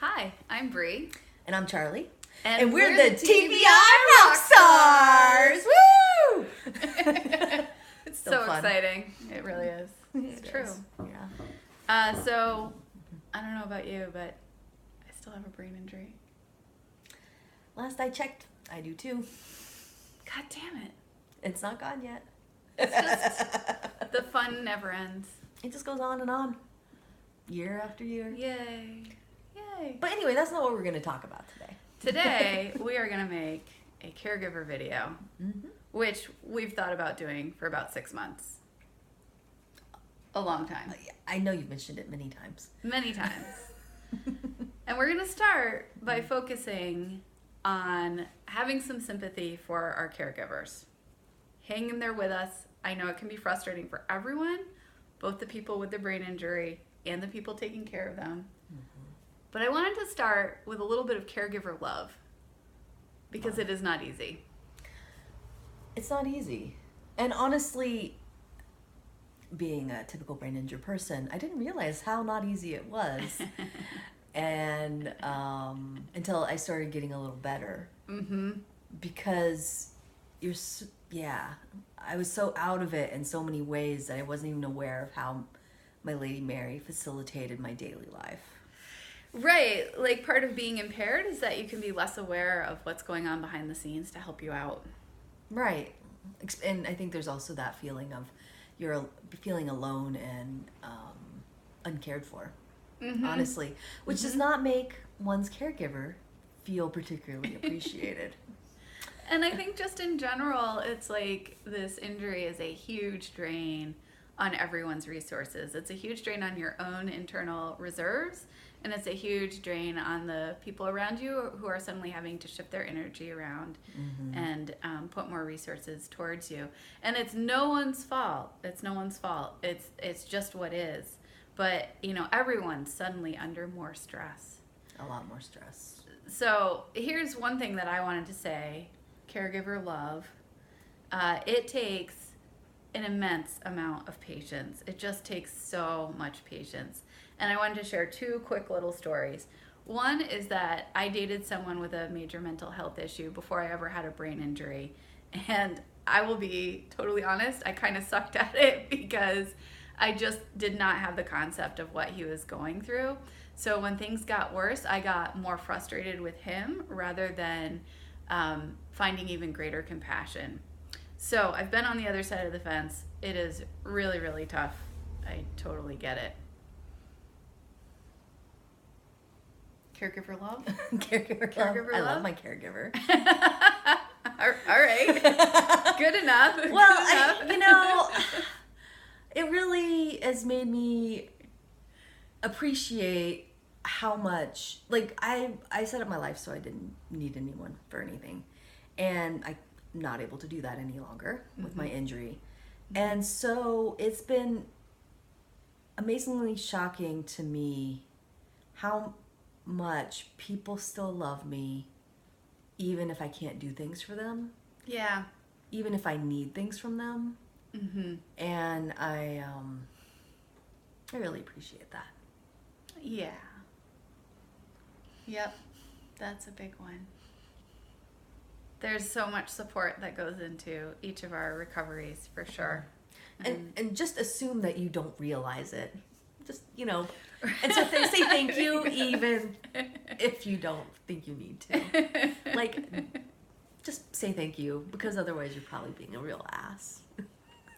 Hi, I'm Brie. And I'm Charlie. And we're the TBI Rockstars! Woo! It's so fun. exciting. It really is. It's true. Yeah. So, I don't know about you, but I still have a brain injury. Last I checked, I do too. God damn it. It's not gone yet. It's just, the fun never ends. It just goes on and on. Year after year. Yay. Yay. But anyway, that's not what we're going to talk about today. Today, we are going to make a caregiver video, Mm-hmm. which we've thought about doing for about 6 months. A long time. I know you've mentioned it many times. Many times. And we're going to start by focusing on having some sympathy for our caregivers. Hang in there with us. I know it can be frustrating for everyone, both the people with the brain injury and the people taking care of them. Mm-hmm. But I wanted to start with a little bit of caregiver love because it is not easy. It's not easy. And honestly, being a typical brain injured person, I didn't realize how not easy it was. And until I started getting a little better. Mm-hmm. Because I was so out of it in so many ways that I wasn't even aware of how my Lady Mary facilitated my daily life. Right. Like part of being impaired is that you can be less aware of what's going on behind the scenes to help you out. Right. And I think there's also that feeling of you're feeling alone and uncared for, honestly, which does not make one's caregiver feel particularly appreciated. And I think just in general, it's like this injury is a huge drain on everyone's resources. It's a huge drain on your own internal reserves, and it's a huge drain on the people around you who are suddenly having to shift their energy around and put more resources towards you. And it's no one's fault. It's no one's fault. It's just what is. But, everyone's suddenly under more stress. A lot more stress. So here's one thing that I wanted to say. Caregiver love. It takes an immense amount of patience. It just takes so much patience. And I wanted to share 2 quick little stories. One is that I dated someone with a major mental health issue before I ever had a brain injury. And I will be totally honest, I kind of sucked at it because I just did not have the concept of what he was going through. So when things got worse, I got more frustrated with him rather than finding even greater compassion. So I've been on the other side of the fence. It is really, really tough. I totally get it. Caregiver love? Caregiver love. I love my caregiver. All right. Good enough. Well, it really has made me appreciate how much, I set up my life so I didn't need anyone for anything. And I'm not able to do that any longer with my injury. And so it's been amazingly shocking to me how much people still love me even if I can't do things for them. Yeah. Even if I need things from them. Mm-hmm. And I really appreciate that. Yeah. Yep. That's a big one. There's so much support that goes into each of our recoveries, for sure. And just assume that you don't realize it. Just, and so say thank you even if you don't think you need to. Just say thank you, because otherwise you're probably being a real ass.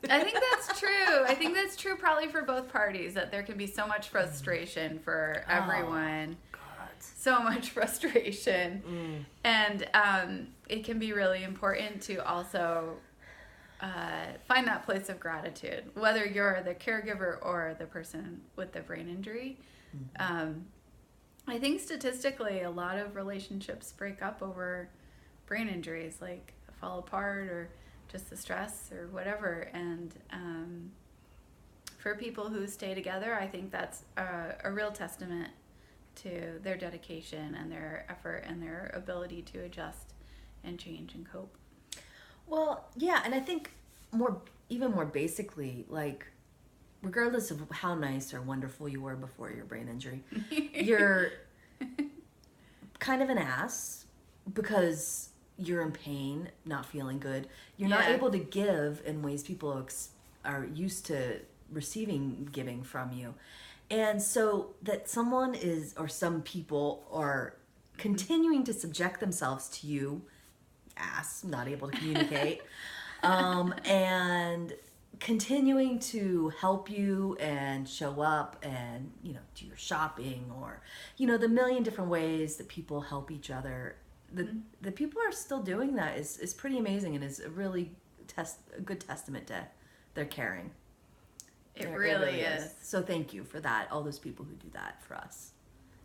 I think that's true. I think that's true probably for both parties, that there can be so much frustration for everyone. Oh, God. So much frustration. And it can be really important to also find that place of gratitude, whether you're the caregiver or the person with the brain injury. I think statistically a lot of relationships break up over brain injuries, like fall apart or just the stress or whatever. And for people who stay together, I think that's a real testament to their dedication and their effort and their ability to adjust and change and cope. Well, yeah, and I think even more basically, regardless of how nice or wonderful you were before your brain injury, kind of an ass because you're in pain, not feeling good. You're not Yeah. able to give in ways people are used to giving from you. And so that someone is, or some people are continuing to subject themselves to you, ass, not able to communicate, and continuing to help you and show up and, you know, do your shopping or, you know, the million different ways that people help each other. The people are still doing that is pretty amazing and is a really a good testament to their caring. It really is. So thank you for that, all those people who do that for us.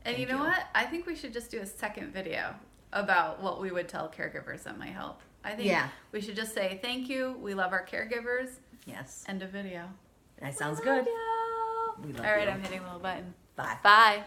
And Thank you know you. what? I think we should just do a second video about what we would tell caregivers that might help. I think we should just say, thank you, we love our caregivers. Yes. End of video. That sounds good. You. We love All right, you. I'm hitting the little button. Bye. Bye.